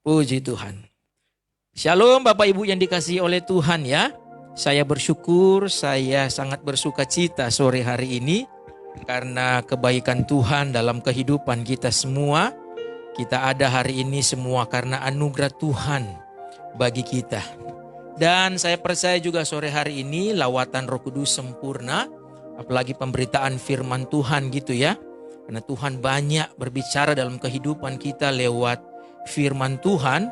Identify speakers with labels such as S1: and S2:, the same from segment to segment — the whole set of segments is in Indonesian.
S1: Puji Tuhan. Shalom Bapak Ibu yang dikasihi oleh Tuhan ya. Saya bersyukur, saya sangat bersuka cita sore hari ini karena kebaikan Tuhan dalam kehidupan kita semua. Kita ada hari ini semua karena anugerah Tuhan bagi kita. Dan saya percaya juga sore hari ini lawatan Roh Kudus sempurna, apalagi pemberitaan firman Tuhan gitu ya. Karena Tuhan banyak berbicara dalam kehidupan kita lewat firman Tuhan.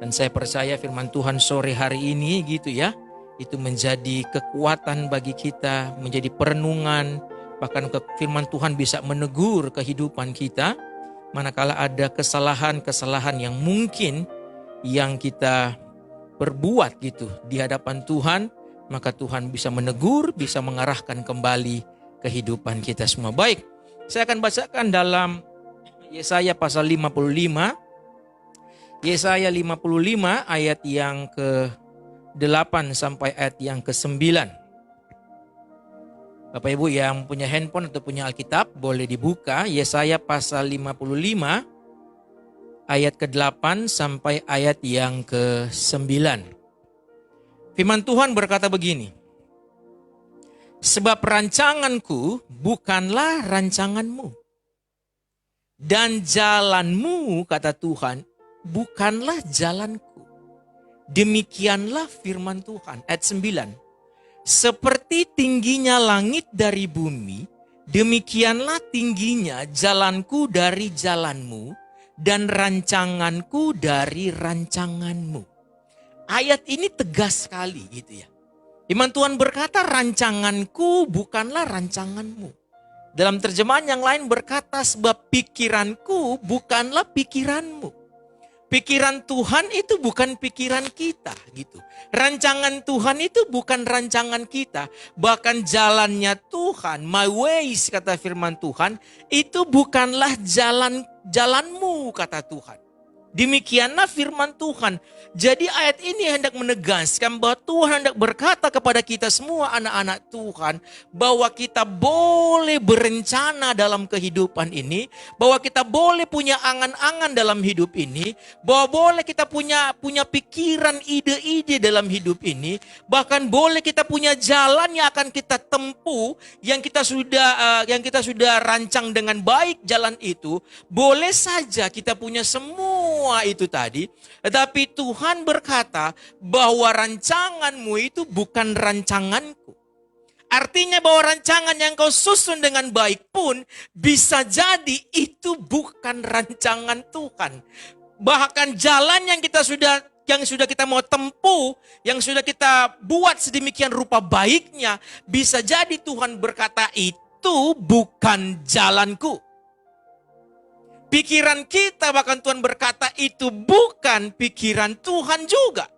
S1: Dan saya percaya firman Tuhan sore hari ini gitu ya, itu menjadi kekuatan bagi kita, menjadi perenungan. Bahkan firman Tuhan bisa menegur kehidupan kita. Manakala ada kesalahan-kesalahan yang mungkin yang kita perbuat gitu di hadapan Tuhan, maka Tuhan bisa menegur, bisa mengarahkan kembali kehidupan kita semua. Baik, saya akan bacakan dalam Yesaya pasal 55. Yesaya 55 ayat yang ke-8 sampai ayat yang ke-9. Bapak Ibu yang punya handphone atau punya Alkitab boleh dibuka. Yesaya pasal 55 ayat ke-8 sampai ayat yang ke-9. Firman Tuhan berkata begini. Sebab rancanganku bukanlah rancanganmu. Dan jalanmu, kata Tuhan, bukanlah jalanku. Demikianlah firman Tuhan. Ayat 9. Seperti tingginya langit dari bumi, demikianlah tingginya jalanku dari jalanmu, dan rancanganku dari rancanganmu. Ayat ini tegas sekali gitu ya. Firman Tuhan berkata rancanganku bukanlah rancanganmu. Dalam terjemahan yang lain berkata sebab pikiranku bukanlah pikiranmu. Pikiran Tuhan itu bukan pikiran kita gitu. Rancangan Tuhan itu bukan rancangan kita. Bahkan jalannya Tuhan, my ways kata firman Tuhan, itu bukanlah jalanmu kata Tuhan. Demikianlah firman Tuhan. Jadi ayat ini hendak menegaskan bahwa Tuhan hendak berkata kepada kita semua anak-anak Tuhan bahwa kita boleh berencana dalam kehidupan ini, bahwa kita boleh punya angan-angan dalam hidup ini, bahwa boleh kita punya pikiran, ide-ide dalam hidup ini, bahkan boleh kita punya jalan yang akan kita tempuh, yang kita sudah rancang dengan baik jalan itu, boleh saja kita punya semua itu tadi, tetapi Tuhan berkata bahwa rancanganmu itu bukan rancanganku. Artinya bahwa rancangan yang kau susun dengan baik pun bisa jadi itu bukan rancangan Tuhan. Bahkan jalan yang sudah kita mau tempuh, yang sudah kita buat sedemikian rupa baiknya, bisa jadi Tuhan berkata itu bukan jalanku. Pikiran kita bahkan Tuhan berkata itu bukan pikiran Tuhan juga.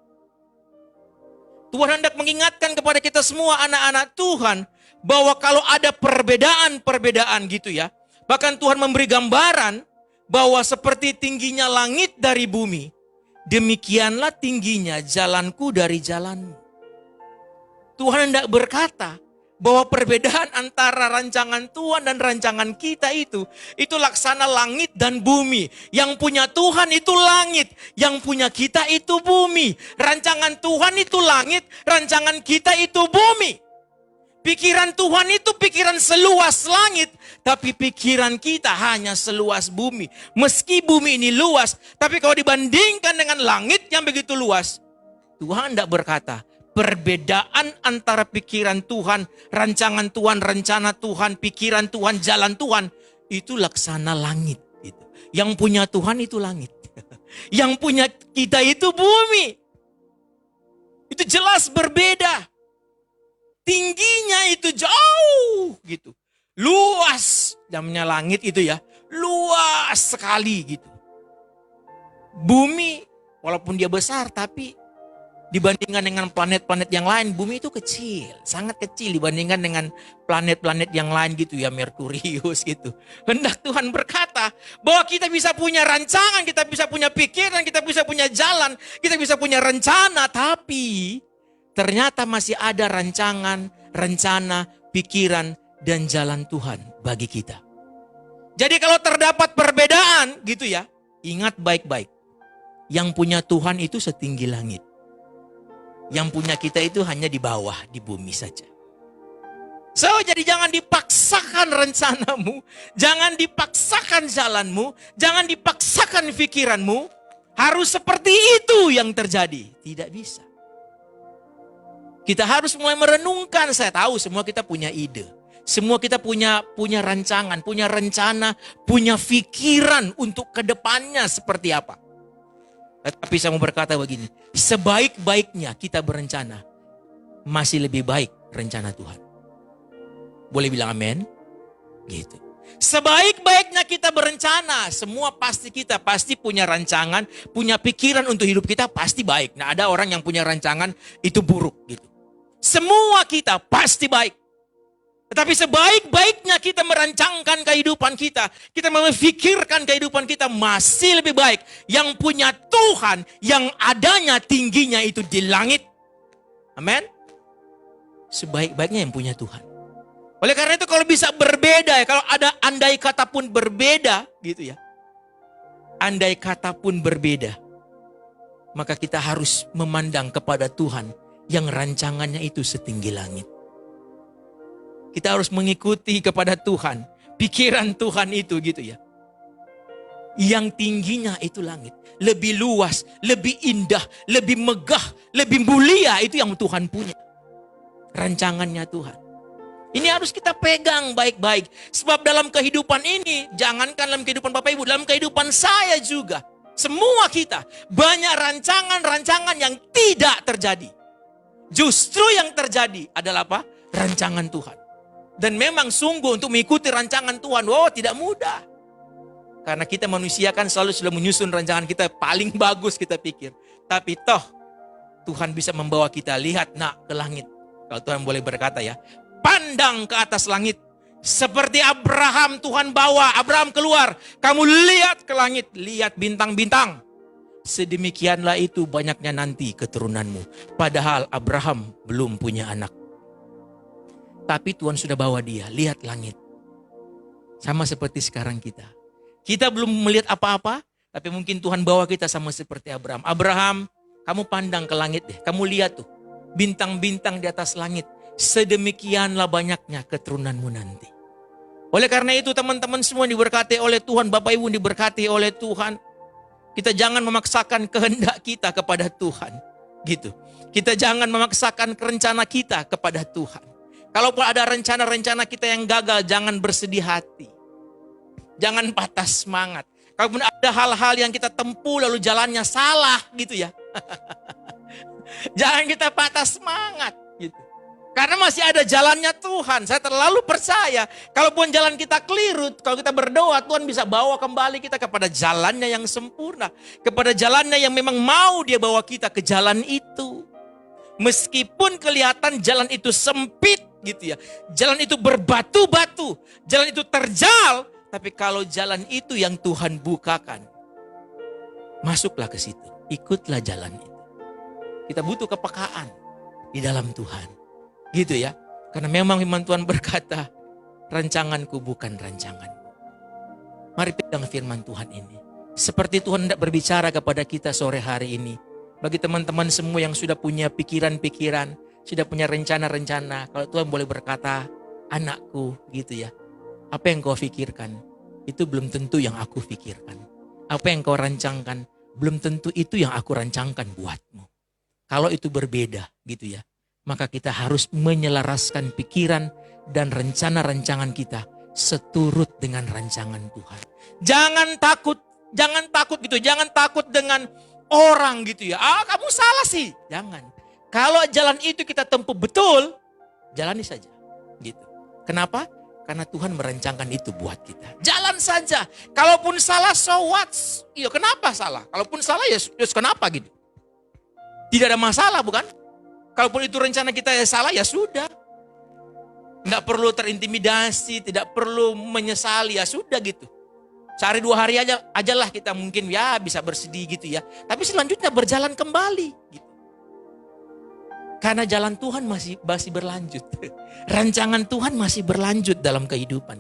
S1: Tuhan hendak mengingatkan kepada kita semua anak-anak Tuhan bahwa kalau ada perbedaan gitu ya. Bahkan Tuhan memberi gambaran bahwa seperti tingginya langit dari bumi, demikianlah tingginya jalanku dari jalanmu. Tuhan hendak berkata bahwa perbedaan antara rancangan Tuhan dan rancangan kita itu laksana langit dan bumi. Yang punya Tuhan itu langit, yang punya kita itu bumi. Rancangan Tuhan itu langit, rancangan kita itu bumi. Pikiran Tuhan itu pikiran seluas langit, tapi pikiran kita hanya seluas bumi. Meski bumi ini luas, tapi kalau dibandingkan dengan langit yang begitu luas, Tuhan tidak berkata, perbedaan antara pikiran Tuhan, rancangan Tuhan, rencana Tuhan, pikiran Tuhan, jalan Tuhan, itu laksana langit. Gitu. Yang punya Tuhan itu langit. Yang punya kita itu bumi. Itu jelas berbeda. Tingginya itu jauh gitu. Luas. Namanya langit itu ya. Luas sekali gitu. Bumi walaupun dia besar tapi dibandingkan dengan planet-planet yang lain, bumi itu kecil, sangat kecil dibandingkan dengan planet-planet yang lain gitu ya, Merkurius gitu. Hendak Tuhan berkata bahwa kita bisa punya rancangan, kita bisa punya pikiran, kita bisa punya jalan, kita bisa punya rencana, tapi ternyata masih ada rancangan, rencana, pikiran, dan jalan Tuhan bagi kita. Jadi kalau terdapat perbedaan gitu ya, ingat baik-baik. Yang punya Tuhan itu setinggi langit. Yang punya kita itu hanya di bawah, di bumi saja. So, jadi jangan dipaksakan rencanamu, jangan dipaksakan jalanmu, jangan dipaksakan pikiranmu. Harus seperti itu yang terjadi. Tidak bisa. Kita harus mulai merenungkan. Saya tahu semua kita punya ide. Semua kita punya rancangan, punya rencana, punya pikiran untuk kedepannya seperti apa. Tapi saya mau berkata begini, sebaik-baiknya kita berencana, masih lebih baik rencana Tuhan. Boleh bilang amin? Gitu. Sebaik-baiknya kita berencana, semua kita pasti punya rancangan, punya pikiran untuk hidup kita pasti baik. Nah, ada orang yang punya rancangan itu buruk gitu. Semua kita pasti baik. Tetapi sebaik-baiknya kita merancangkan kehidupan kita memikirkan kehidupan kita masih lebih baik. Yang punya Tuhan, yang adanya tingginya itu di langit. Amin. Sebaik-baiknya yang punya Tuhan. Oleh karena itu kalau bisa berbeda ya, kalau ada andai kata pun berbeda gitu ya. Andai kata pun berbeda, maka kita harus memandang kepada Tuhan yang rancangannya itu setinggi langit. Kita harus mengikuti kepada Tuhan, pikiran Tuhan itu gitu ya. Yang tingginya itu langit, lebih luas, lebih indah, lebih megah, lebih mulia itu yang Tuhan punya. Rancangannya Tuhan. Ini harus kita pegang baik-baik. Sebab dalam kehidupan ini, jangankan dalam kehidupan Bapak Ibu, dalam kehidupan saya juga. Semua kita, banyak rancangan-rancangan yang tidak terjadi. Justru yang terjadi adalah apa? Rancangan Tuhan. Dan memang sungguh untuk mengikuti rancangan Tuhan, tidak mudah. Karena kita manusia kan selalu sudah menyusun rancangan kita paling bagus kita pikir. Tapi toh, Tuhan bisa membawa kita lihat ke langit. Kalau Tuhan boleh berkata ya, pandang ke atas langit. Seperti Abraham Tuhan bawa, Abraham keluar. Kamu lihat ke langit, lihat bintang-bintang. Sedemikianlah itu banyaknya nanti keturunanmu. Padahal Abraham belum punya anak. Tapi Tuhan sudah bawa dia, lihat langit. Sama seperti sekarang kita. Kita belum melihat apa-apa, tapi mungkin Tuhan bawa kita sama seperti Abraham. Abraham, kamu pandang ke langit deh. Kamu lihat tuh, bintang-bintang di atas langit. Sedemikianlah banyaknya keturunanmu nanti. Oleh karena itu teman-teman semua diberkati oleh Tuhan, Bapak Ibu diberkati oleh Tuhan. Kita jangan memaksakan kehendak kita kepada Tuhan. Gitu. Kita jangan memaksakan rencana kita kepada Tuhan. Kalaupun ada rencana-rencana kita yang gagal, jangan bersedih hati. Jangan patah semangat. Kalaupun ada hal-hal yang kita tempuh lalu jalannya salah gitu ya. Jangan kita patah semangat gitu. Karena masih ada jalannya Tuhan. Saya terlalu percaya. Kalaupun jalan kita keliru, kalau kita berdoa, Tuhan bisa bawa kembali kita kepada jalannya yang sempurna. Kepada jalannya yang memang mau dia bawa kita ke jalan itu. Meskipun kelihatan jalan itu sempit gitu ya. Jalan itu berbatu-batu. Jalan itu terjal. Tapi kalau jalan itu yang Tuhan bukakan, masuklah ke situ. Ikutlah jalan itu. Kita butuh kepekaan di dalam Tuhan. Gitu ya. Karena memang firman Tuhan berkata, rancanganku bukan rancanganmu. Mari pegang firman Tuhan ini. Seperti Tuhan hendak berbicara kepada kita sore hari ini. Bagi teman-teman semua yang sudah punya pikiran-pikiran, sudah punya rencana-rencana. Kalau Tuhan boleh berkata, anakku gitu ya. Apa yang kau pikirkan, itu belum tentu yang aku pikirkan. Apa yang kau rancangkan, belum tentu itu yang aku rancangkan buatmu. Kalau itu berbeda gitu ya. Maka kita harus menyelaraskan pikiran dan rencana-rancangan kita seturut dengan rancangan Tuhan. Jangan takut gitu. Jangan takut dengan orang gitu ya. Kamu salah sih. Jangan. Kalau jalan itu kita tempuh betul, jalani saja. Gitu. Kenapa? Karena Tuhan merancangkan itu buat kita. Jalan saja. Kalaupun salah, so what? Iya, kenapa salah? Kalaupun salah ya kenapa gitu. Tidak ada masalah bukan? Kalaupun itu rencana kita ya salah ya sudah. Nggak perlu terintimidasi, tidak perlu menyesali ya sudah gitu. Sehari 2 hari aja lah kita mungkin ya bisa bersedih gitu ya. Tapi selanjutnya berjalan kembali gitu. Karena jalan Tuhan masih berlanjut. Rancangan Tuhan masih berlanjut dalam kehidupan.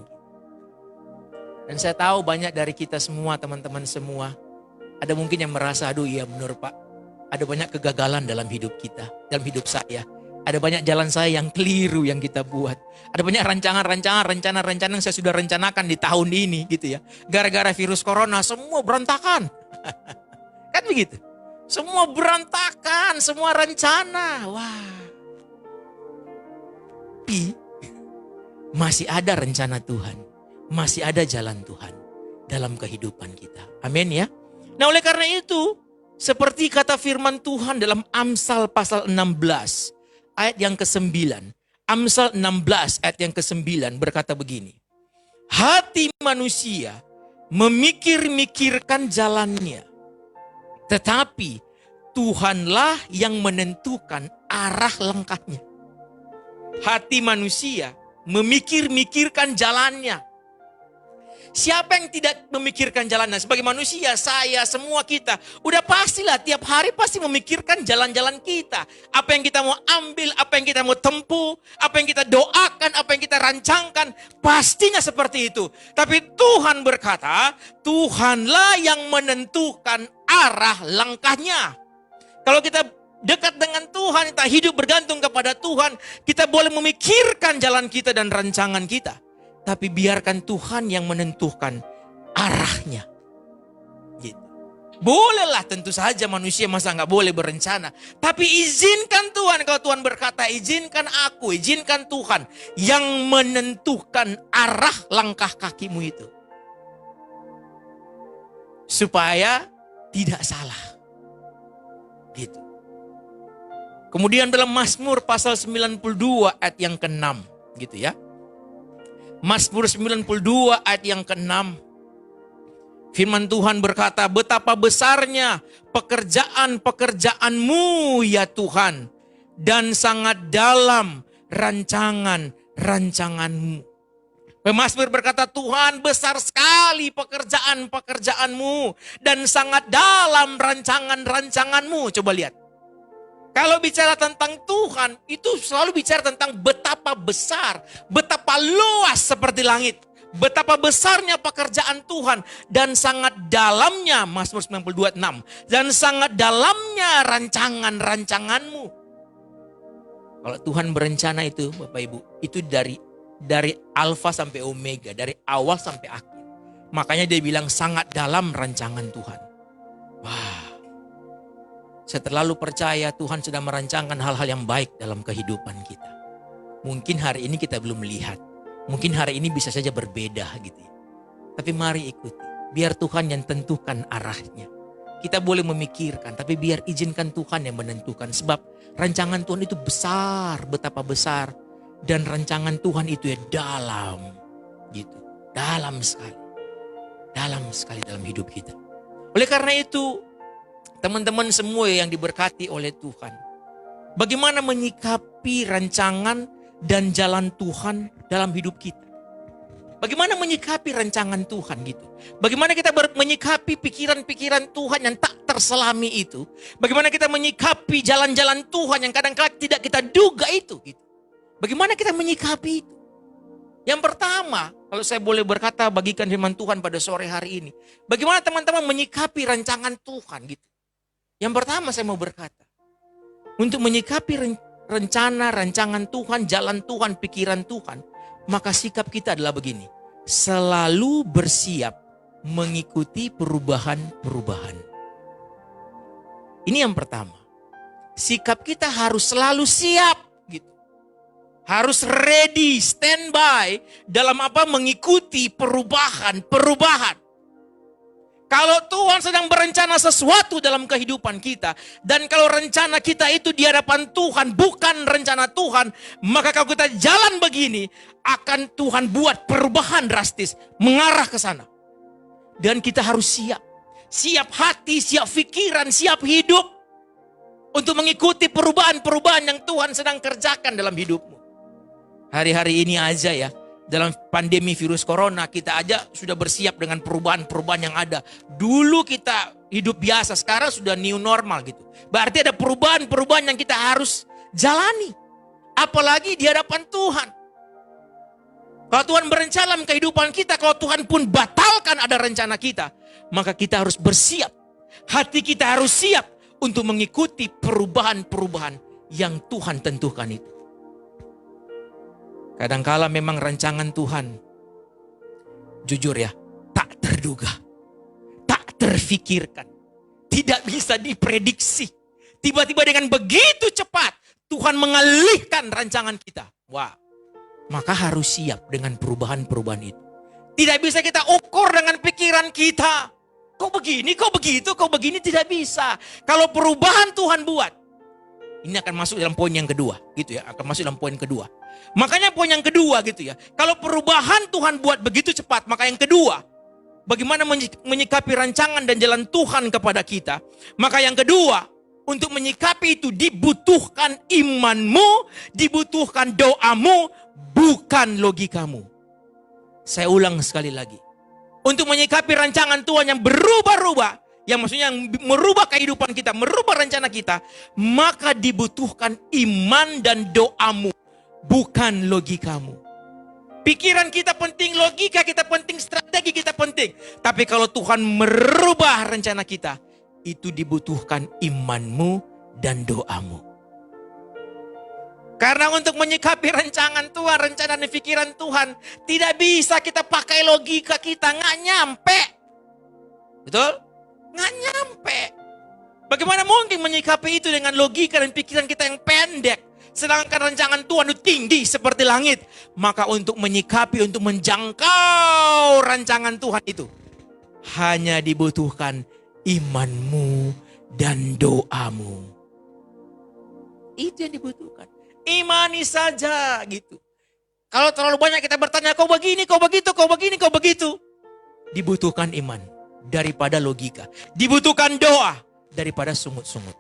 S1: Dan saya tahu banyak dari kita semua, teman-teman semua, Ada mungkin yang merasa, aduh iya benar Pak. Ada banyak kegagalan dalam hidup kita, dalam hidup saya. Ada banyak jalan saya yang keliru yang kita buat. Ada banyak rancangan-rancangan, rencana-rencana yang saya sudah rencanakan di tahun ini gitu ya. Gara-gara virus corona semua berantakan. Kan begitu. Semua berantakan, semua rencana. Wah. Tapi masih ada rencana Tuhan. Masih ada jalan Tuhan dalam kehidupan kita. Amin ya. Nah oleh karena itu, seperti kata firman Tuhan dalam Amsal pasal 16 ayat yang ke-9. Amsal 16 ayat yang ke-9 berkata begini. Hati manusia memikir-mikirkan jalannya. Tetapi Tuhanlah yang menentukan arah langkahnya. Hati manusia memikir-mikirkan jalannya. Siapa yang tidak memikirkan jalannya? Sebagai manusia, saya, semua kita. Udah pastilah tiap hari pasti memikirkan jalan-jalan kita. Apa yang kita mau ambil, apa yang kita mau tempuh, apa yang kita doakan, apa yang kita rancangkan. Pastinya seperti itu. Tapi Tuhan berkata, Tuhanlah yang menentukan arah langkahnya. Kalau kita dekat dengan Tuhan, kita hidup bergantung kepada Tuhan, kita boleh memikirkan jalan kita dan rancangan kita. Tapi biarkan Tuhan yang menentukan arahnya. Gitu. Bolehlah tentu saja manusia masa nggak boleh berencana. Tapi izinkan Tuhan, kalau Tuhan berkata izinkan aku, izinkan Tuhan yang menentukan arah langkah kakimu itu. Supaya tidak salah. Gitu. Kemudian dalam Mazmur pasal 92 ayat yang ke-6 gitu ya. Mazmur 92 ayat yang ke-6. Firman Tuhan berkata, betapa besarnya pekerjaan-pekerjaanmu ya Tuhan. Dan sangat dalam rancangan-rancanganmu. Pemazmur berkata, Tuhan besar sekali pekerjaan-pekerjaanmu. Dan sangat dalam rancangan-rancanganmu. Coba lihat. Kalau bicara tentang Tuhan, itu selalu bicara tentang betapa besar, betapa luas seperti langit. Betapa besarnya pekerjaan Tuhan dan sangat dalamnya, Mazmur 92:6. Dan sangat dalamnya rancangan-rancanganmu. Kalau Tuhan berencana itu, Bapak Ibu, itu dari alfa sampai omega, dari awal sampai akhir. Makanya dia bilang sangat dalam rancangan Tuhan. Wah. Saya terlalu percaya Tuhan sedang merancangkan hal-hal yang baik dalam kehidupan kita. Mungkin hari ini kita belum melihat. Mungkin hari ini bisa saja berbeda gitu. Tapi mari ikuti. Biar Tuhan yang tentukan arahnya. Kita boleh memikirkan, tapi biar izinkan Tuhan yang menentukan. Sebab rancangan Tuhan itu besar, betapa besar. Dan rancangan Tuhan itu ya dalam. Gitu. Dalam sekali. Dalam sekali dalam hidup kita. Oleh karena itu, teman-teman semua yang diberkati oleh Tuhan. Bagaimana menyikapi rancangan dan jalan Tuhan dalam hidup kita. Bagaimana menyikapi rancangan Tuhan gitu. Bagaimana kita menyikapi pikiran-pikiran Tuhan yang tak terselami itu. Bagaimana kita menyikapi jalan-jalan Tuhan yang kadang-kadang tidak kita duga itu. Gitu. Bagaimana kita menyikapi itu. Yang pertama, kalau saya boleh berkata bagikan firman Tuhan pada sore hari ini. Bagaimana teman-teman menyikapi rancangan Tuhan gitu. Yang pertama saya mau berkata, untuk menyikapi rencana, rancangan Tuhan, jalan Tuhan, pikiran Tuhan, maka sikap kita adalah begini, selalu bersiap mengikuti perubahan-perubahan. Ini yang pertama, sikap kita harus selalu siap, gitu. Harus ready, standby dalam apa mengikuti perubahan-perubahan. Kalau Tuhan sedang berencana sesuatu dalam kehidupan kita. Dan kalau rencana kita itu di hadapan Tuhan bukan rencana Tuhan. Maka kalau kita jalan begini. Akan Tuhan buat perubahan drastis. Mengarah ke sana. Dan kita harus siap. Siap hati, siap pikiran, siap hidup. Untuk mengikuti perubahan-perubahan yang Tuhan sedang kerjakan dalam hidupmu. Hari-hari ini aja ya. Dalam pandemi virus corona kita aja sudah bersiap dengan perubahan-perubahan yang ada. Dulu kita hidup biasa, sekarang sudah new normal gitu. Berarti ada perubahan-perubahan yang kita harus jalani. Apalagi di hadapan Tuhan. Kalau Tuhan berencana dalam kehidupan kita, kalau Tuhan pun batalkan ada rencana kita, maka kita harus bersiap. Hati kita harus siap untuk mengikuti perubahan-perubahan yang Tuhan tentukan itu. Kadangkala memang rancangan Tuhan, jujur ya, tak terduga, tak terfikirkan, tidak bisa diprediksi. Tiba-tiba dengan begitu cepat Tuhan mengalihkan rancangan kita. Wah, maka harus siap dengan perubahan-perubahan itu. Tidak bisa kita ukur dengan pikiran kita. Kok begini, kok begitu, kok begini, tidak bisa. Kalau perubahan Tuhan buat, ini akan masuk dalam poin yang kedua, gitu ya, akan masuk dalam poin kedua. Makanya poin yang kedua gitu ya, kalau perubahan Tuhan buat begitu cepat, maka yang kedua, bagaimana menyikapi rancangan dan jalan Tuhan kepada kita. Maka yang kedua, untuk menyikapi itu dibutuhkan imanmu, dibutuhkan doamu, bukan logikamu. Saya ulang sekali lagi. Untuk menyikapi rancangan Tuhan yang berubah-ubah, yang maksudnya yang merubah kehidupan kita, merubah rencana kita, maka dibutuhkan iman dan doamu, bukan logikamu. Pikiran kita penting, logika kita penting, strategi kita penting. Tapi kalau Tuhan merubah rencana kita, itu dibutuhkan imanmu dan doamu. Karena untuk menyikapi rancangan Tuhan, rencana dan pikiran Tuhan, tidak bisa kita pakai logika kita, nggak nyampe. Betul? Nggak nyampe. Bagaimana mungkin menyikapi itu dengan logika dan pikiran kita yang pendek? Sedangkan rancangan Tuhan itu tinggi seperti langit. Maka untuk menyikapi, untuk menjangkau rancangan Tuhan itu, hanya dibutuhkan imanmu dan doamu. Itu yang dibutuhkan. Imani saja gitu. Kalau terlalu banyak kita bertanya, kau begini, kau begitu, kau begini, kau begitu. Dibutuhkan iman daripada logika. Dibutuhkan doa daripada sungut-sungut.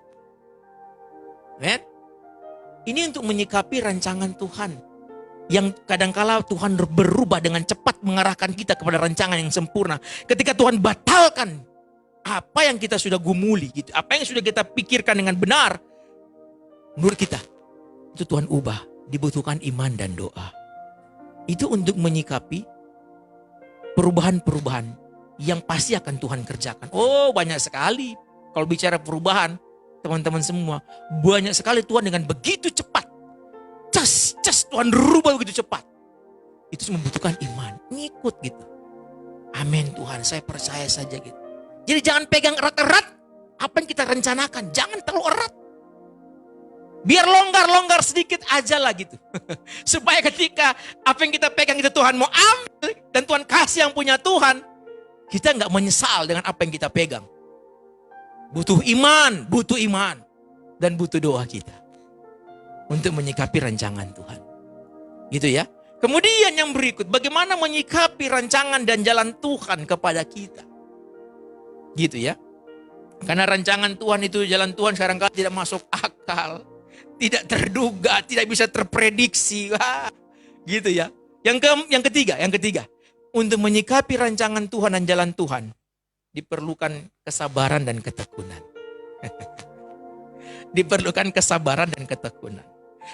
S1: Ini untuk menyikapi rancangan Tuhan. Yang kadangkala Tuhan berubah dengan cepat mengarahkan kita kepada rancangan yang sempurna. Ketika Tuhan batalkan apa yang kita sudah gumuli gitu, apa yang sudah kita pikirkan dengan benar, menurut kita itu Tuhan ubah. Dibutuhkan iman dan doa. Itu untuk menyikapi perubahan-perubahan yang pasti akan Tuhan kerjakan. Oh, banyak sekali. Kalau bicara perubahan, teman-teman semua, banyak sekali Tuhan dengan begitu cepat. Cas Tuhan rubah begitu cepat. Itu membutuhkan iman, ngikut gitu. Amin Tuhan, saya percaya saja gitu. Jadi jangan pegang erat-erat apa yang kita rencanakan. Jangan terlalu erat. Biar longgar-longgar sedikit aja lah gitu. Supaya ketika apa yang kita pegang itu Tuhan mau ambil, dan Tuhan kasih yang punya Tuhan, kita nggak menyesal dengan apa yang kita pegang. Butuh iman, dan butuh doa kita untuk menyikapi rancangan Tuhan. Gitu ya. Kemudian yang berikut, bagaimana menyikapi rancangan dan jalan Tuhan kepada kita. Gitu ya. Karena rancangan Tuhan itu, jalan Tuhan sekarang tidak masuk akal. Tidak terduga, tidak bisa terprediksi. Wah, gitu ya. Yang ketiga. Untuk menyikapi rancangan Tuhan dan jalan Tuhan, diperlukan kesabaran dan ketekunan. Diperlukan kesabaran dan ketekunan.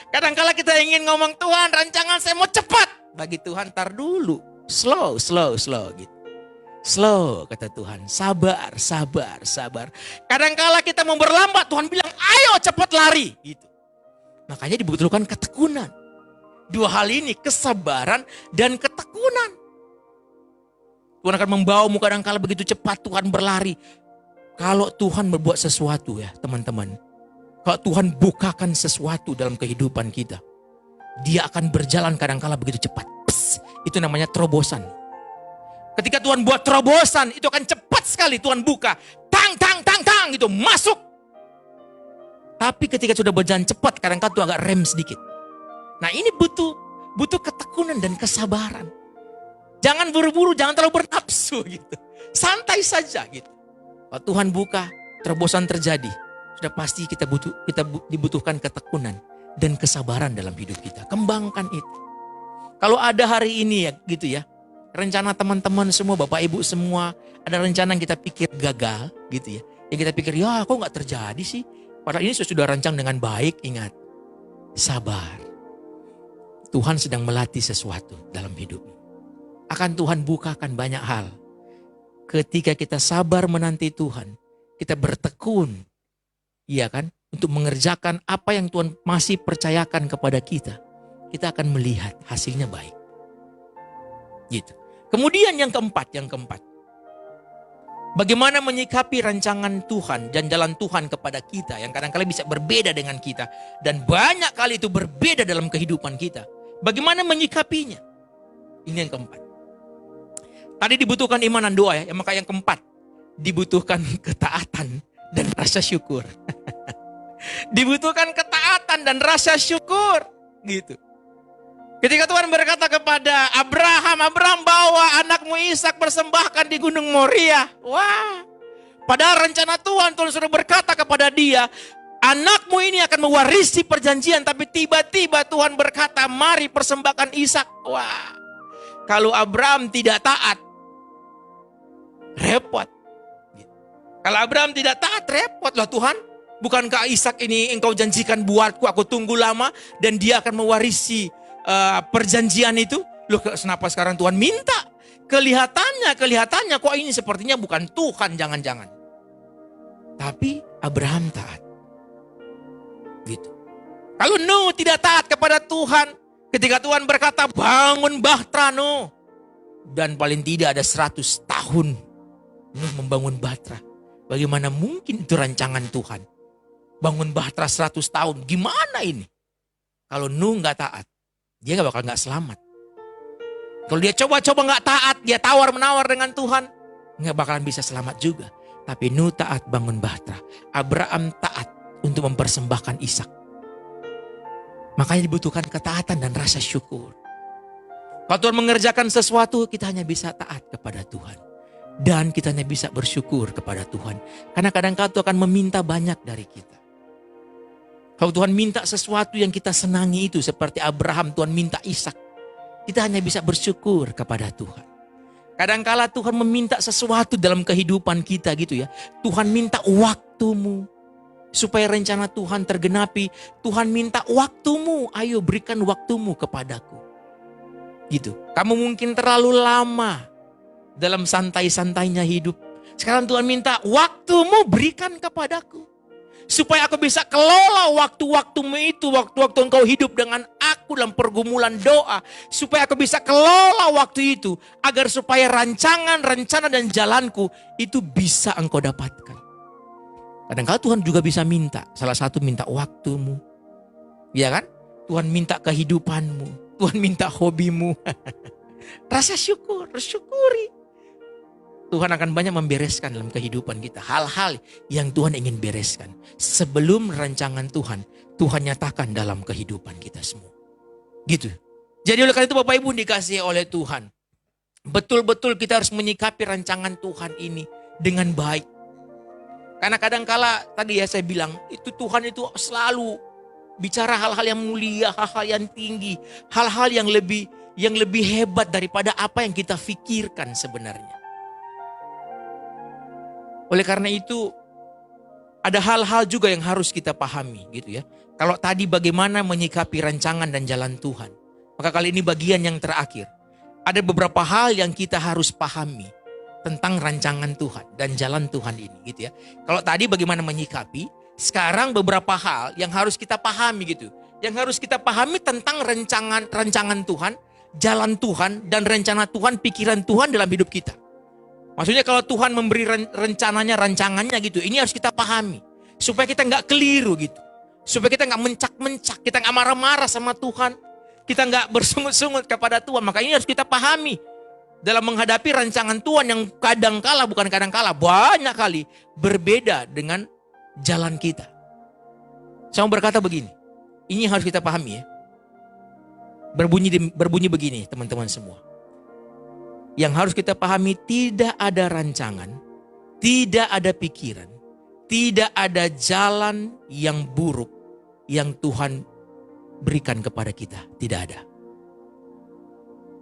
S1: Kadang-kala kita ingin ngomong, Tuhan rancangan saya mau cepat. Bagi Tuhan tar dulu. Slow gitu. Slow kata Tuhan. Sabar. Kadang-kala kita mau berlambat, Tuhan bilang ayo cepat lari. Gitu. Makanya dibutuhkan ketekunan. Dua hal ini, kesabaran dan ketekunan. Tuhan akan membawamu kadang-kala begitu cepat Tuhan berlari. Kalau Tuhan berbuat sesuatu ya teman-teman. Kalau Tuhan bukakan sesuatu dalam kehidupan kita, dia akan berjalan kadang-kala begitu cepat. Pss, itu namanya terobosan. Ketika Tuhan buat terobosan, itu akan cepat sekali Tuhan buka. Tang, gitu, masuk. Tapi ketika sudah berjalan cepat, kadang-kala Tuhan agak rem sedikit. Nah ini butuh ketekunan dan kesabaran. Jangan buru-buru, jangan terlalu bernafsu gitu. Santai saja gitu. Kalau Tuhan buka, terobosan terjadi. Sudah pasti kita dibutuhkan ketekunan dan kesabaran dalam hidup kita. Kembangkan itu. Kalau ada hari ini ya gitu ya. Rencana teman-teman semua, Bapak Ibu semua, ada rencana yang kita pikir gagal gitu ya. Yang kita pikir ya kok gak terjadi sih. Padahal ini sudah rancang dengan baik, ingat. Sabar. Tuhan sedang melatih sesuatu dalam hidupmu. Akan Tuhan bukakan banyak hal. Ketika kita sabar menanti Tuhan, kita bertekun, iya kan, untuk mengerjakan apa yang Tuhan masih percayakan kepada kita, kita akan melihat hasilnya baik. Gitu. Kemudian yang keempat, bagaimana menyikapi rancangan Tuhan dan jalan Tuhan kepada kita yang kadang-kala bisa berbeda dengan kita. Dan banyak kali itu berbeda dalam kehidupan kita. Bagaimana menyikapinya? Ini yang keempat. Tadi dibutuhkan iman dan doa ya. Maka yang keempat, dibutuhkan ketaatan dan rasa syukur. Dibutuhkan ketaatan dan rasa syukur. Gitu. Ketika Tuhan berkata kepada Abraham, Abraham bawa anakmu Ishak persembahkan di Gunung Moria. Wah, padahal rencana Tuhan sudah berkata kepada dia, anakmu ini akan mewarisi perjanjian. Tapi tiba-tiba Tuhan berkata, mari persembahkan Ishak. Wah, kalau Abraham tidak taat, repot. Kalau Abraham tidak taat, repot lah Tuhan. Bukankah Ishak ini engkau janjikan buatku, aku tunggu lama dan dia akan mewarisi perjanjian itu. Loh, kenapa sekarang Tuhan minta? Kelihatannya kok ini sepertinya bukan Tuhan, jangan-jangan. Tapi Abraham taat. Gitu. Kalau Nuh tidak taat kepada Tuhan, ketika Tuhan berkata bangun bahtera Nuh, dan paling tidak ada 100 tahun Nuh membangun bahtera. Bagaimana mungkin itu rancangan Tuhan? Bangun bahtera 100 tahun, gimana ini? Kalau Nuh nggak taat, dia nggak selamat. Kalau dia coba-coba nggak taat, dia tawar-menawar dengan Tuhan, nggak bakalan bisa selamat juga. Tapi Nuh taat bangun bahtera. Abraham taat untuk mempersembahkan Ishak. Makanya dibutuhkan ketaatan dan rasa syukur. Kalau Tuhan mengerjakan sesuatu, kita hanya bisa taat kepada Tuhan. Dan kita hanya bisa bersyukur kepada Tuhan. Karena kadang-kadang Tuhan akan meminta banyak dari kita. Kalau Tuhan minta sesuatu yang kita senangi itu, seperti Abraham, Tuhan minta Ishak, kita hanya bisa bersyukur kepada Tuhan. Kadangkala Tuhan meminta sesuatu dalam kehidupan kita gitu ya. Tuhan minta waktumu, supaya rencana Tuhan tergenapi. Tuhan minta waktumu, ayo berikan waktumu kepadaku. Gitu. Kamu mungkin terlalu lama dalam santai-santainya hidup. Sekarang Tuhan minta waktumu berikan kepadaku. Supaya aku bisa kelola waktu-waktumu itu, waktu-waktu engkau hidup dengan aku dalam pergumulan doa. Supaya aku bisa kelola waktu itu, agar supaya rancangan, rencana dan jalanku itu bisa engkau dapatkan. Kadang-kadang Tuhan juga bisa minta, salah satu minta waktumu. Ya kan? Tuhan minta kehidupanmu, Tuhan minta hobimu. Rasa syukur, syukuri. Tuhan akan banyak membereskan dalam kehidupan kita. Hal-hal yang Tuhan ingin bereskan. Sebelum rancangan Tuhan, Tuhan nyatakan dalam kehidupan kita semua. Gitu. Jadi oleh karena itu Bapak Ibu dikasihi oleh Tuhan. Betul-betul kita harus menyikapi rancangan Tuhan ini dengan baik. Karena kadang-kala tadi ya saya bilang, itu Tuhan itu selalu bicara hal-hal yang mulia, hal-hal yang tinggi. Hal-hal yang lebih hebat daripada apa yang kita pikirkan sebenarnya. Oleh karena itu ada hal-hal juga yang harus kita pahami gitu ya. Kalau tadi bagaimana menyikapi rancangan dan jalan Tuhan, maka kali ini bagian yang terakhir. Ada beberapa hal yang kita harus pahami tentang rancangan Tuhan dan jalan Tuhan ini gitu ya. Kalau tadi bagaimana menyikapi, sekarang beberapa hal yang harus kita pahami gitu. Yang harus kita pahami tentang rancangan Tuhan, jalan Tuhan dan rencana Tuhan, pikiran Tuhan dalam hidup kita. Maksudnya kalau Tuhan memberi rancangannya gitu, ini harus kita pahami. Supaya kita nggak keliru gitu. Supaya kita nggak mencak-mencak, kita nggak marah-marah sama Tuhan. Kita nggak bersungut-sungut kepada Tuhan. Maka ini harus kita pahami. Dalam menghadapi rancangan Tuhan yang bukan kadangkala, banyak kali berbeda dengan jalan kita. Saya mau berkata begini, ini harus kita pahami ya. Berbunyi begini teman-teman semua. Yang harus kita pahami, tidak ada rancangan, tidak ada pikiran, tidak ada jalan yang buruk yang Tuhan berikan kepada kita. Tidak ada.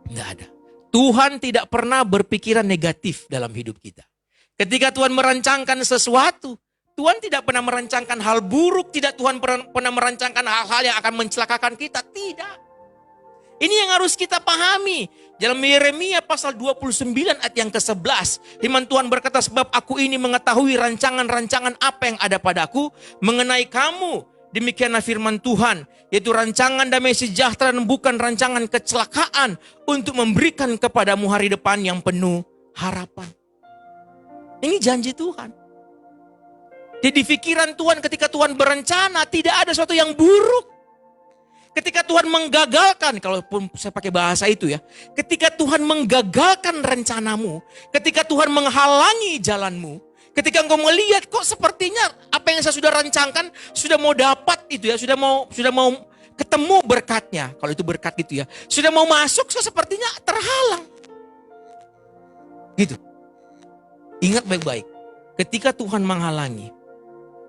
S1: Tidak ada. Tuhan tidak pernah berpikiran negatif dalam hidup kita. Ketika Tuhan merancangkan sesuatu, Tuhan tidak pernah merancangkan hal buruk, tidak Tuhan pernah merancangkan hal-hal yang akan mencelakakan kita. Tidak. Ini yang harus kita pahami. Dalam Yeremia pasal 29 ayat yang ke-11, firman Tuhan berkata, sebab aku ini mengetahui rancangan-rancangan apa yang ada padaku mengenai kamu. Demikianlah firman Tuhan, yaitu rancangan damai sejahtera dan bukan rancangan kecelakaan, untuk memberikan kepadamu hari depan yang penuh harapan. Ini janji Tuhan. Jadi pikiran Tuhan ketika Tuhan berencana, tidak ada sesuatu yang buruk. Ketika Tuhan menggagalkan, kalaupun saya pakai bahasa itu ya, ketika Tuhan menggagalkan rencanamu, ketika Tuhan menghalangi jalanmu, ketika engkau melihat kok sepertinya apa yang saya sudah rancangkan sudah mau dapat itu ya, sudah mau ketemu berkatnya, kalau itu berkat gitu ya, sudah mau masuk, so sepertinya terhalang. Gitu. Ingat baik-baik, ketika Tuhan menghalangi,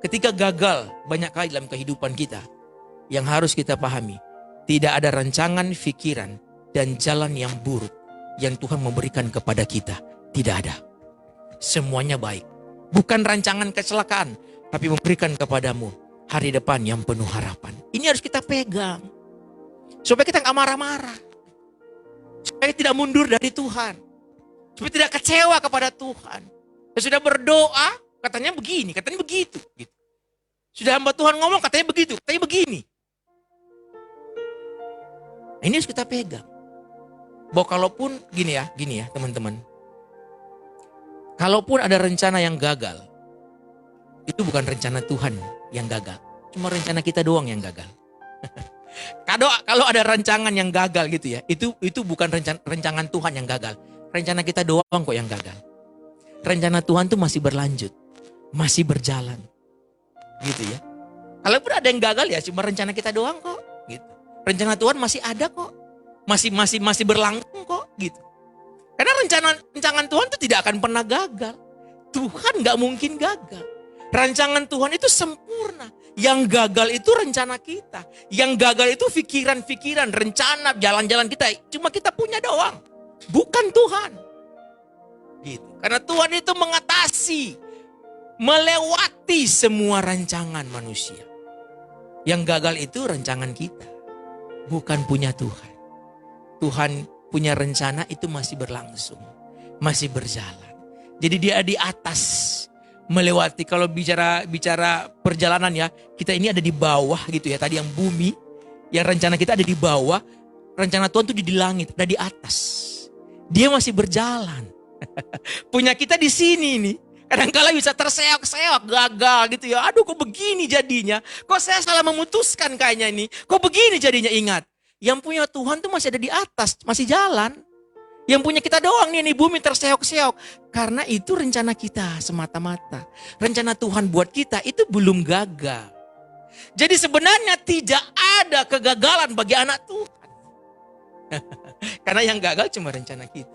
S1: ketika gagal banyak kali dalam kehidupan kita, yang harus kita pahami, tidak ada rancangan, pikiran, dan jalan yang buruk yang Tuhan memberikan kepada kita. Tidak ada. Semuanya baik. Bukan rancangan kecelakaan, tapi memberikan kepadamu hari depan yang penuh harapan. Ini harus kita pegang. Supaya kita gak marah-marah. Supaya tidak mundur dari Tuhan. Supaya tidak kecewa kepada Tuhan. Ya sudah berdoa, katanya begini, katanya begitu. Gitu. Sudah hamba Tuhan ngomong, katanya begitu, katanya begini. Nah, ini harus kita pegang. Bahwa kalaupun gini ya teman-teman. Kalaupun ada rencana yang gagal, itu bukan rencana Tuhan yang gagal. Cuma rencana kita doang yang gagal. Kalau ada rancangan yang gagal gitu ya, itu bukan rancangan Tuhan yang gagal. Rencana kita doang kok yang gagal. Rencana Tuhan tuh masih berlanjut, masih berjalan. Gitu ya. Kalaupun ada yang gagal ya cuma rencana kita doang kok, gitu. Rencana Tuhan masih ada kok. Masih berlangsung kok, gitu. Karena rancangan Tuhan itu tidak akan pernah gagal. Tuhan gak mungkin gagal. Rancangan Tuhan itu sempurna. Yang gagal itu rencana kita. Yang gagal itu pikiran-pikiran, rencana, jalan-jalan kita. Cuma kita punya doang. Bukan Tuhan. Gitu. Karena Tuhan itu mengatasi, melewati semua rancangan manusia. Yang gagal itu rancangan kita. Bukan punya Tuhan. Tuhan punya rencana itu masih berlangsung. Masih berjalan. Jadi dia di atas. Melewati, kalau bicara perjalanan ya. Kita ini ada di bawah gitu ya. Tadi yang bumi. Yang rencana kita ada di bawah. Rencana Tuhan tuh di langit. Ada di atas. Dia masih berjalan. Punya kita di sini nih. Kadang-kala bisa terseok-seok, gagal gitu ya. Aduh kok begini jadinya. Kok saya salah memutuskan kayaknya ini. Kok begini jadinya, ingat. Yang punya Tuhan tuh masih ada di atas, masih jalan. Yang punya kita doang nih bumi terseok-seok. Karena itu rencana kita semata-mata. Rencana Tuhan buat kita itu belum gagal. Jadi sebenarnya tidak ada kegagalan bagi anak Tuhan. Karena yang gagal cuma rencana kita.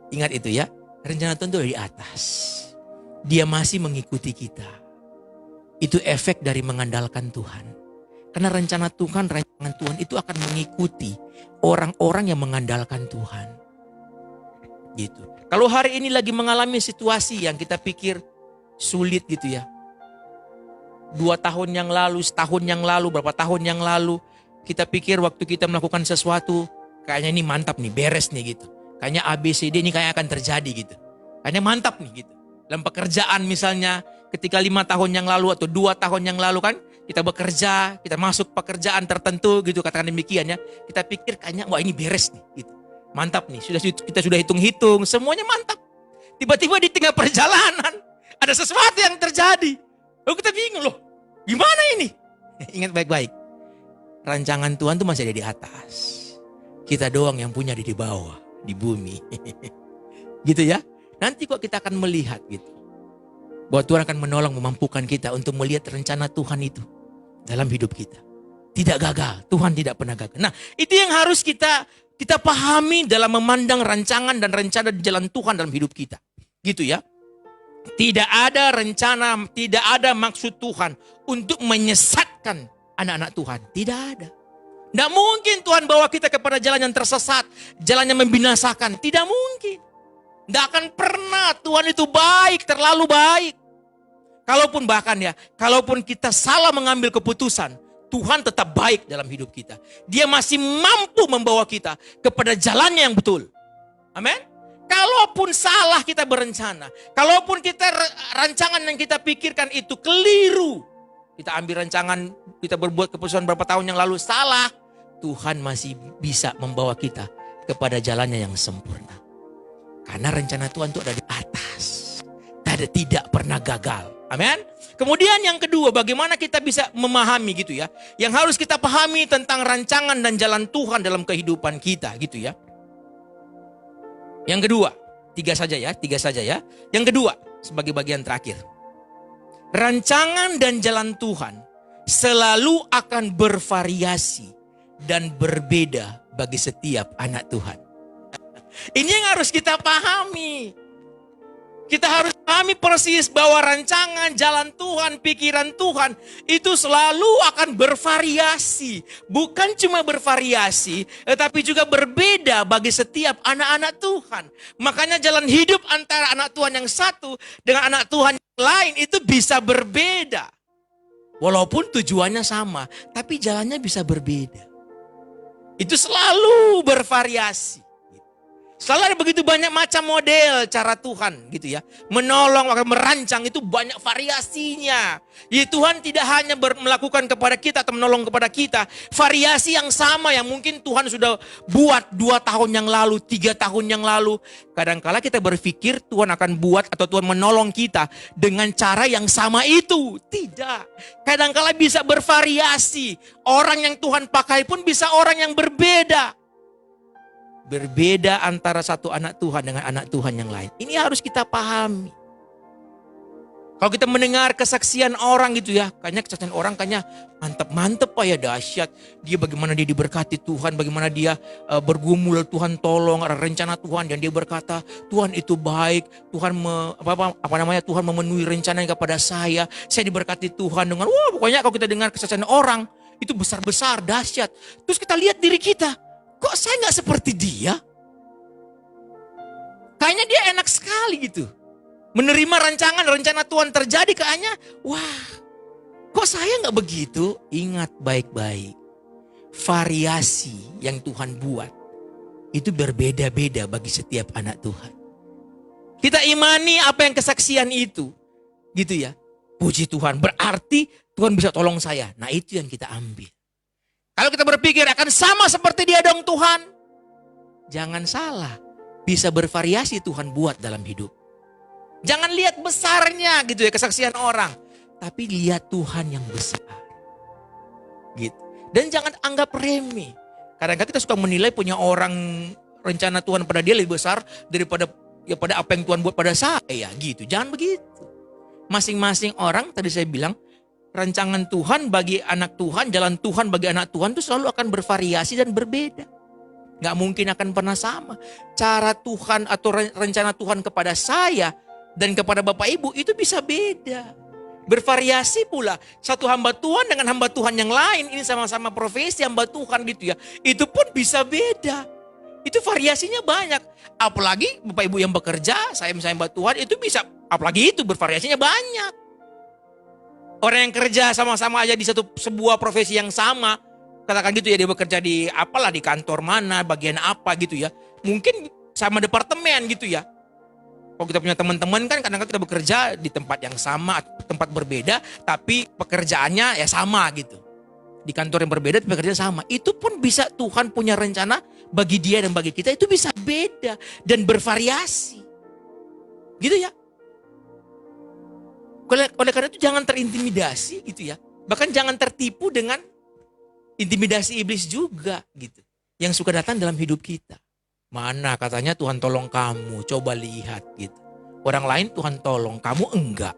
S1: Ingat itu ya, rencana Tuhan itu di atas. Dia masih mengikuti kita. Itu efek dari mengandalkan Tuhan. Karena rencana Tuhan, rancangan Tuhan itu akan mengikuti orang-orang yang mengandalkan Tuhan. Gitu. Kalau hari ini lagi mengalami situasi yang kita pikir sulit gitu ya. 2 tahun yang lalu, setahun yang lalu, berapa tahun yang lalu. Kita pikir waktu kita melakukan sesuatu, kayaknya ini mantap nih, beres nih gitu. Kayaknya ABCD ini kayak akan terjadi gitu. Kayaknya mantap nih gitu. Dalam pekerjaan misalnya ketika 5 tahun yang lalu atau 2 tahun yang lalu kan kita bekerja, kita masuk pekerjaan tertentu gitu, katakan demikian ya. Kita pikir kayaknya wah ini beres nih gitu. Mantap nih, kita sudah hitung-hitung, semuanya mantap. Tiba-tiba di tengah perjalanan ada sesuatu yang terjadi. Lalu kita bingung loh, gimana ini? Ingat baik-baik. Rancangan Tuhan tuh masih ada di atas. Kita doang yang punya di bawah, di bumi. Gitu ya. Nanti kok kita akan melihat gitu. Bahwa Tuhan akan menolong, memampukan kita untuk melihat rencana Tuhan itu dalam hidup kita. Tidak gagal, Tuhan tidak pernah gagal. Nah, itu yang harus kita pahami dalam memandang rancangan dan rencana di jalan Tuhan dalam hidup kita. Gitu ya. Tidak ada rencana, tidak ada maksud Tuhan untuk menyesatkan anak-anak Tuhan. Tidak ada. Tidak mungkin Tuhan bawa kita kepada jalan yang tersesat, jalan yang membinasakan. Tidak mungkin. Tidak akan pernah. Tuhan itu baik, terlalu baik. Kalaupun bahkan ya, kalaupun kita salah mengambil keputusan, Tuhan tetap baik dalam hidup kita. Dia masih mampu membawa kita kepada jalannya yang betul. Amin. Kalaupun salah kita berencana, kalaupun kita rancangan yang kita pikirkan itu keliru, kita ambil rancangan, kita berbuat keputusan berapa tahun yang lalu salah, Tuhan masih bisa membawa kita kepada jalannya yang sempurna. Karena rencana Tuhan itu ada di atas. Tidak pernah gagal. Amin. Kemudian yang kedua, bagaimana kita bisa memahami gitu ya. Yang harus kita pahami tentang rancangan dan jalan Tuhan dalam kehidupan kita gitu ya. Yang kedua, tiga saja ya. Yang kedua, sebagai bagian terakhir. Rancangan dan jalan Tuhan selalu akan bervariasi dan berbeda bagi setiap anak Tuhan. Ini yang harus kita pahami. Kita harus pahami persis bahwa rancangan, jalan Tuhan, pikiran Tuhan itu selalu akan bervariasi. Bukan cuma bervariasi, tetapi juga berbeda bagi setiap anak-anak Tuhan. Makanya jalan hidup antara anak Tuhan yang satu dengan anak Tuhan yang lain itu bisa berbeda. Walaupun tujuannya sama, tapi jalannya bisa berbeda. Itu selalu bervariasi. Selalu ada begitu banyak macam model cara Tuhan gitu ya. Menolong, merancang itu banyak variasinya. Ya, Tuhan tidak hanya melakukan kepada kita atau menolong kepada kita. Variasi yang sama yang mungkin Tuhan sudah buat 2 tahun yang lalu, 3 tahun yang lalu. Kadangkala kita berpikir Tuhan akan buat atau Tuhan menolong kita dengan cara yang sama itu. Tidak. Kadangkala bisa bervariasi. Orang yang Tuhan pakai pun bisa orang yang berbeda. Berbeda antara satu anak Tuhan dengan anak Tuhan yang lain. Ini harus kita pahami. Kalau kita mendengar kesaksian orang gitu ya, kayaknya kesaksian orang kayaknya mantep Pak ya, dahsyat. Dia bagaimana dia diberkati Tuhan, bagaimana dia bergumul Tuhan tolong, ada rencana Tuhan dan dia berkata Tuhan itu baik, Tuhan Tuhan memenuhi rencananya kepada saya diberkati Tuhan dengan pokoknya kalau kita dengar kesaksian orang itu besar-besar, dahsyat. Terus kita lihat diri kita. Kok saya nggak seperti dia? Kayaknya dia enak sekali gitu. Menerima rencana Tuhan terjadi kayaknya, wah kok saya nggak begitu? Ingat baik-baik. Variasi yang Tuhan buat itu berbeda-beda bagi setiap anak Tuhan. Kita imani apa yang kesaksian itu. Gitu ya. Puji Tuhan, berarti Tuhan bisa tolong saya. Nah itu yang kita ambil. Kalau kita berpikir akan sama seperti dia dong Tuhan. Jangan salah. Bisa bervariasi Tuhan buat dalam hidup. Jangan lihat besarnya gitu ya kesaksian orang. Tapi lihat Tuhan yang besar. Gitu. Dan jangan anggap remeh. Kadang-kadang kita suka menilai punya orang rencana Tuhan pada dia lebih besar daripada pada apa yang Tuhan buat pada saya gitu. Jangan begitu. Masing-masing orang tadi saya bilang. Rancangan Tuhan bagi anak Tuhan, jalan Tuhan bagi anak Tuhan itu selalu akan bervariasi dan berbeda. Gak mungkin akan pernah sama. Cara Tuhan atau rencana Tuhan kepada saya dan kepada Bapak Ibu itu bisa beda. Bervariasi pula. Satu hamba Tuhan dengan hamba Tuhan yang lain, ini sama-sama profesi hamba Tuhan gitu ya. Itu pun bisa beda. Itu variasinya banyak. Apalagi Bapak Ibu yang bekerja, saya misalnya hamba Tuhan, itu bisa, apalagi itu bervariasinya banyak. Orang yang kerja sama-sama aja di sebuah profesi yang sama. Katakan gitu ya, dia bekerja di apalah, di kantor mana, bagian apa gitu ya. Mungkin sama departemen gitu ya. Kalau kita punya teman-teman kan kadang-kadang kita bekerja di tempat yang sama, tempat berbeda, tapi pekerjaannya ya sama gitu. Di kantor yang berbeda tapi pekerjaan sama. Itu pun bisa Tuhan punya rencana bagi dia dan bagi kita, itu bisa beda dan bervariasi. Gitu ya. Oleh karena itu jangan terintimidasi gitu ya. Bahkan jangan tertipu dengan intimidasi iblis juga gitu. Yang suka datang dalam hidup kita. Mana katanya Tuhan tolong kamu, coba lihat gitu. Orang lain Tuhan tolong, kamu enggak.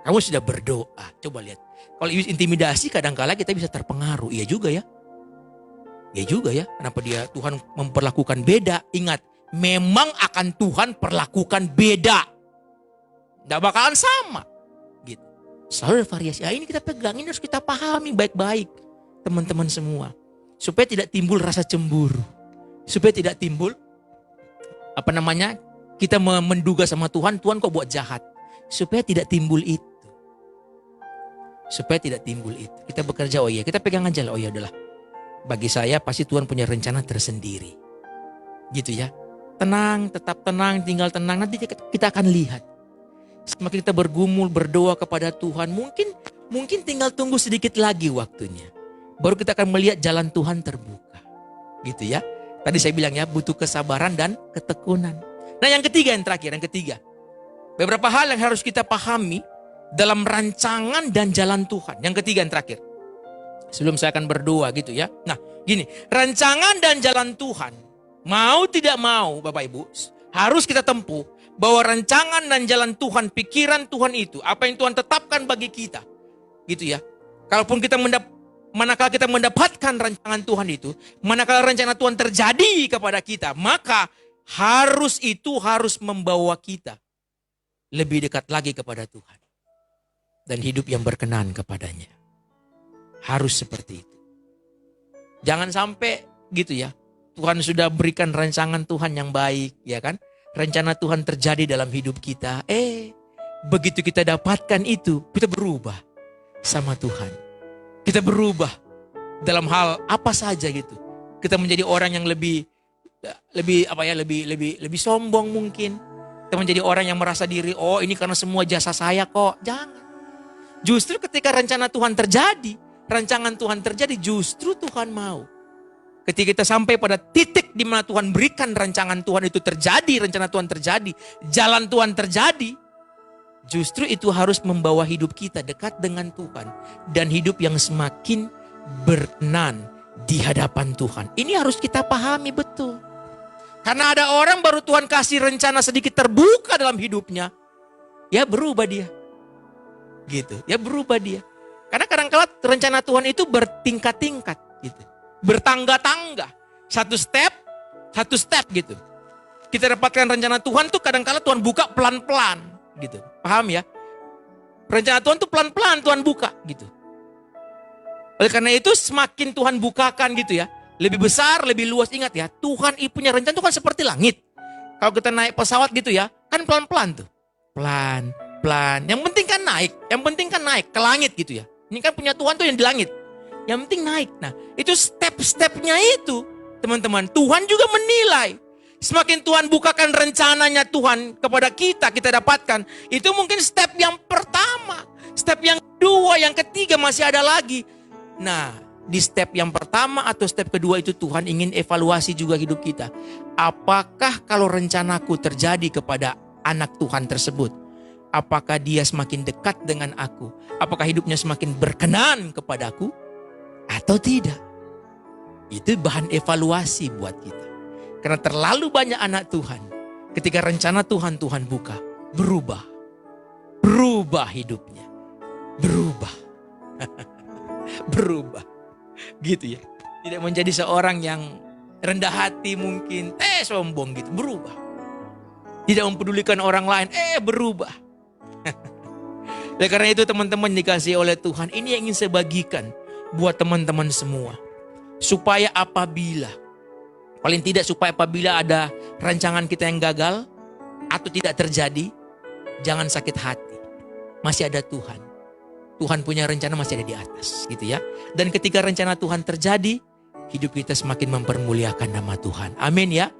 S1: Kamu sudah berdoa, coba lihat. Kalau intimidasi kadang-kala kita bisa terpengaruh, iya juga ya. Iya juga ya, kenapa dia Tuhan memperlakukan beda. Ingat, memang akan Tuhan perlakukan beda. Nggak bakalan sama. Selalu ada variasi. Ini kita pegang, ini harus kita pahami baik-baik. Teman-teman semua. Supaya tidak timbul rasa cemburu. Supaya tidak timbul, kita menduga sama Tuhan, Tuhan kok buat jahat. Supaya tidak timbul itu. supaya tidak timbul itu. Kita bekerja, oh iya, kita pegang aja lah, oh ya udahlah. Bagi saya pasti Tuhan punya rencana tersendiri. Gitu ya. Tenang, tetap tenang, tinggal tenang. Nanti kita akan lihat. Semakin kita bergumul, berdoa kepada Tuhan, mungkin tinggal tunggu sedikit lagi waktunya. Baru kita akan melihat jalan Tuhan terbuka. Gitu ya. Tadi saya bilang ya, butuh kesabaran dan ketekunan. Nah yang ketiga, yang terakhir, yang ketiga. Beberapa hal yang harus kita pahami dalam rancangan dan jalan Tuhan. Yang ketiga, yang terakhir. Sebelum saya akan berdoa gitu ya. Nah gini, rancangan dan jalan Tuhan, mau tidak mau Bapak Ibu, harus kita tempuh bahwa rancangan dan jalan Tuhan, pikiran Tuhan itu, apa yang Tuhan tetapkan bagi kita. Gitu ya. Kalaupun manakala kita mendapatkan rancangan Tuhan itu, manakala rencana Tuhan terjadi kepada kita, maka harus membawa kita lebih dekat lagi kepada Tuhan. Dan hidup yang berkenan kepadanya. Harus seperti itu. Jangan sampai gitu ya. Tuhan sudah berikan rancangan Tuhan yang baik, ya kan? Rencana Tuhan terjadi dalam hidup kita. Begitu kita dapatkan itu, kita berubah sama Tuhan. Kita berubah dalam hal apa saja gitu. Kita menjadi orang yang lebih sombong mungkin. Kita menjadi orang yang merasa diri, oh ini karena semua jasa saya kok. Jangan. Justru ketika rencana Tuhan terjadi, rancangan Tuhan terjadi, justru Tuhan mau. Ketika kita sampai pada titik di mana Tuhan berikan rancangan Tuhan itu terjadi, rencana Tuhan terjadi, jalan Tuhan terjadi, justru itu harus membawa hidup kita dekat dengan Tuhan. Dan hidup yang semakin berkenan di hadapan Tuhan. Ini harus kita pahami betul. Karena ada orang baru Tuhan kasih rencana sedikit terbuka dalam hidupnya. Ya berubah dia. Gitu. Ya berubah dia. Karena kadang-kadang rencana Tuhan itu bertingkat-tingkat. Gitu. Bertangga-tangga. Satu step gitu. Kita dapatkan rencana Tuhan tuh kadang-kadang Tuhan buka pelan-pelan. Gitu. Paham ya? Rencana Tuhan tuh pelan-pelan Tuhan buka gitu. Oleh karena itu semakin Tuhan bukakan gitu ya. Lebih besar, lebih luas. Ingat ya, Tuhan punya rencana itu kan seperti langit. Kalau kita naik pesawat gitu ya, kan pelan-pelan tuh. Pelan-pelan. Yang penting kan naik ke langit gitu ya. Ini kan punya Tuhan tuh yang di langit. Yang penting naik. Nah, itu step-stepnya itu, teman-teman. Tuhan juga menilai. Semakin Tuhan bukakan rencananya Tuhan kepada kita dapatkan. Itu mungkin step yang pertama. Step yang kedua, yang ketiga masih ada lagi. Nah, di step yang pertama atau step kedua itu Tuhan ingin evaluasi juga hidup kita. Apakah kalau rencanaku terjadi kepada anak Tuhan tersebut, apakah dia semakin dekat dengan aku? Apakah hidupnya semakin berkenan kepadaku atau tidak? Itu bahan evaluasi buat kita. Karena terlalu banyak anak Tuhan, ketika rencana Tuhan buka, berubah hidupnya. Berubah. Gitu ya. Tidak menjadi seorang yang rendah hati mungkin, sombong gitu, berubah. Tidak mempedulikan orang lain, berubah. Oleh karena itu teman-teman dikasihi oleh Tuhan, ini yang ingin saya bagikan buat teman-teman semua. Supaya apabila ada rancangan kita yang gagal atau tidak terjadi, jangan sakit hati. Masih ada Tuhan. Tuhan punya rencana masih ada di atas gitu ya. Dan ketika rencana Tuhan terjadi, hidup kita semakin mempermuliakan nama Tuhan. Amin ya.